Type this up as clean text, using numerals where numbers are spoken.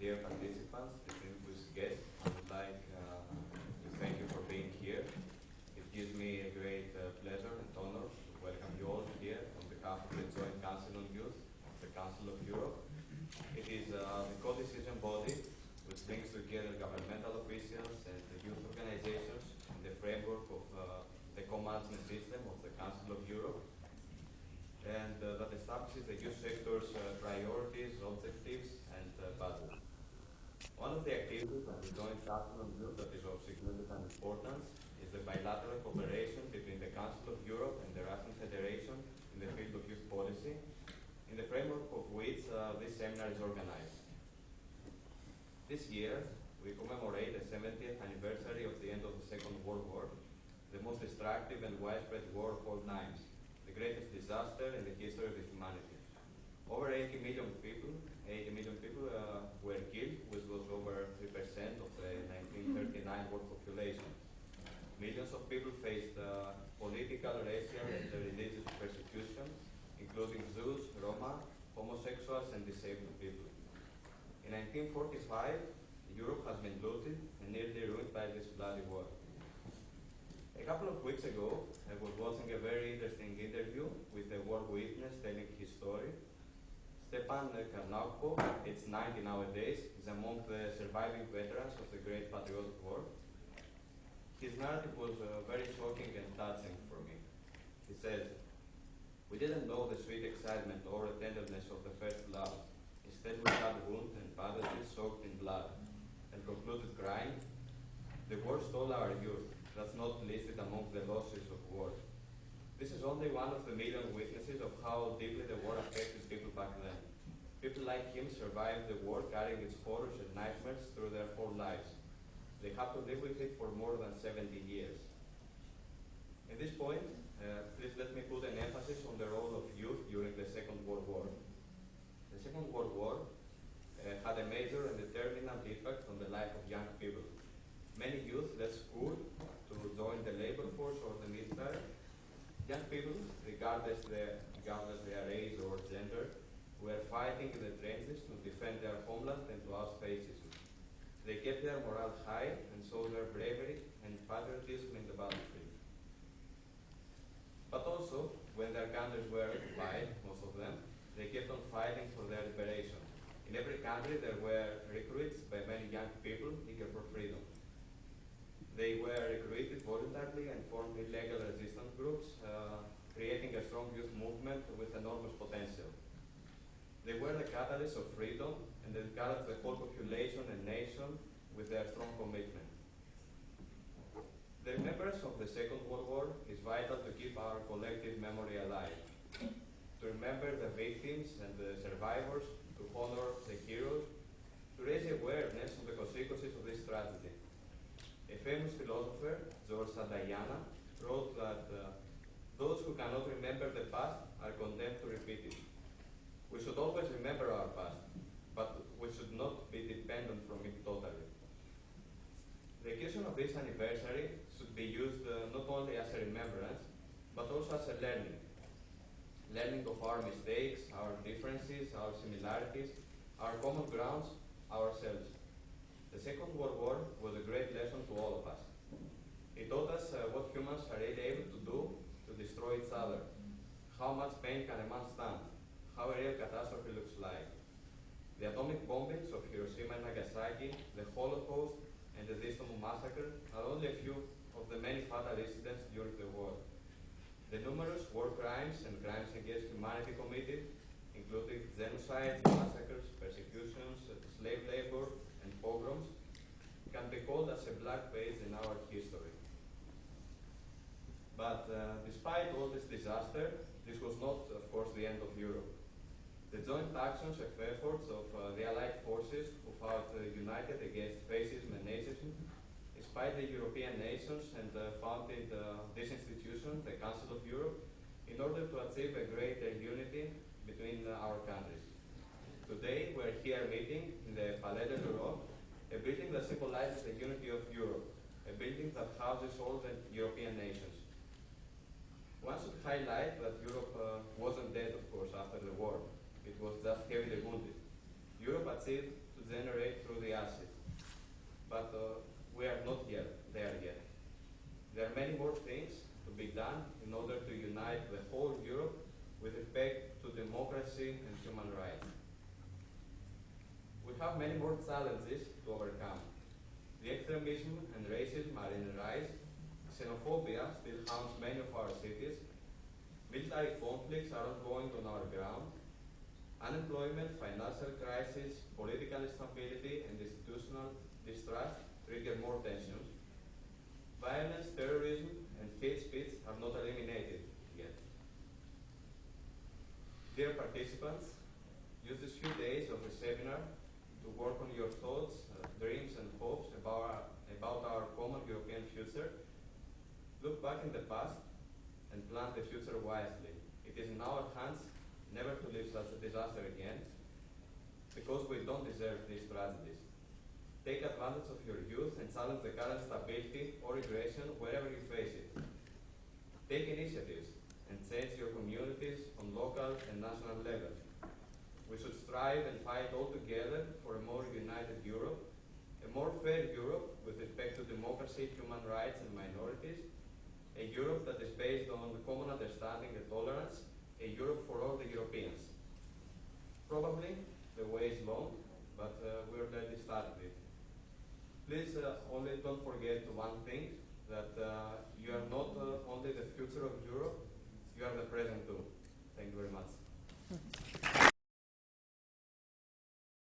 dear participants, distinguished guests, I would like to thank you for being here. It gives me a great pleasure and honor to welcome you all here on behalf of the Joint Council on Youth, the Council of Europe. It is the co-decision body which brings together governmental officials and the youth organizations in the framework of the co-management system of the Council of Europe, and that establishes the youth sector's priorities, objectives, and budget. One of the activities of the Joint Council on Youth that is of significant importance is the bilateral cooperation between the Council of Europe and the Russian Federation in the field of youth policy, in the framework of which this seminar is organized. This year, we commemorate the 70th anniversary of the end of the Second World War, the most destructive and widespread war of all times, the greatest disaster in the history of humanity. Over 80 million people were killed, which was over 3% of the 1939 world population. Millions of people faced political, racial, and religious persecution, including Jews, Roma, homosexuals, and disabled people. In 1945, Europe has been looted and nearly ruined by this bloody war. A couple of weeks ago, I was watching a very interesting interview with a war witness telling his story. Stepan Karnaukov, it's 90 nowadays, is among the surviving veterans of the Great Patriotic War. His narrative was very shocking and touching for me. He says, "We didn't know the sweet excitement or the tenderness of the first love. Instead, we had wounds and bandages soaked in blood," and concluded crying, "The war stole our youth. That's not listed among the losses of war." This is only one of the million witnesses of how deeply the war affected people back then. People like him survived the war, carrying its horrors and nightmares through their whole lives. They had to live with it for more than 70 years. At this point, please let me put an emphasis on the role of youth during the Second World War. The Second World War had a major and determinant impact on the life of young people. Many youth left school to join the labor force or the military. Young people, regardless their age or gender, were fighting in the trenches to defend their homeland and to oust fascism. They kept their morale high and showed their bravery and patriotism in the battlefield. But also, when their countries were occupied, most of them, they kept on fighting for their liberation. In every country, there were recruits by many young people eager for freedom. They were recruited voluntarily and formed illegal resistance groups, creating a strong youth movement with enormous potential. They were the catalyst of freedom and encouraged the whole population and nation with their strong commitment. The remembrance of the Second World War is vital to keep our collective memory alive, to remember the victims and the survivors, to honor the heroes, to raise awareness of the consequences of this tragedy. A famous philosopher, George Santayana, wrote that those who cannot remember the past are condemned to repeat it. We should always remember our past, but we should not be dependent from it totally. The occasion of this anniversary should be used not only as a remembrance, but also as a learning. Learning of our mistakes, our differences, our similarities, our common grounds, ourselves. The Second World War was a great lesson to all of us. It taught us what humans are really able to do to destroy each other, how much pain can a man stand, how a real catastrophe looks like. The atomic bombings of Hiroshima and Nagasaki, the Holocaust, and the Istanbul massacre are only a few of the many fatal incidents during the war. The numerous war crimes and crimes against humanity committed, including genocides, massacres, persecutions, slave labor, and pogroms, can be called as a black page in our history. But despite all this disaster, this was not, of course, the end of Europe. The joint actions and efforts of the Allied forces who fought united against fascism and Nazism, inspired the European nations and founded this institution, the Council of Europe, in order to achieve a greater unity between our countries. Today, we're here meeting in the Palais de l'Europe, a building that symbolizes the unity of Europe, a building that houses all the European nations. One should highlight that Europe wasn't dead, of course, after the war. It was just heavily wounded. Europe achieved to generate we are not yet there yet. There are many more things to be done in order to unite the whole Europe with respect to democracy and human rights. We have many more challenges to overcome. The extremism and racism are in rise. Xenophobia still haunts many of our cities. Military conflicts are ongoing on our ground. Unemployment, financial crisis, political instability, and institutional distrust trigger more tensions. Violence, terrorism, and hate speech are not eliminated yet. Dear participants, use these few days of the seminar to work on your thoughts, dreams, and hopes about our common European future. Look back in the past and plan the future wisely. It is in our hands never to leave such a disaster again, because we don't deserve these tragedies. Take advantage of your youth and challenge the current stability or regression wherever you face it. Take initiatives and change your communities on local and national levels. We should strive and fight all together for a more united Europe, a more fair Europe with respect to democracy, human rights, and minorities, a Europe that is based on common understanding and tolerance, a Europe for all the Europeans. Probably the way is long, but we already started it. Please only don't forget one thing, that you are not only the future of Europe, you are the present too. Thank you very much.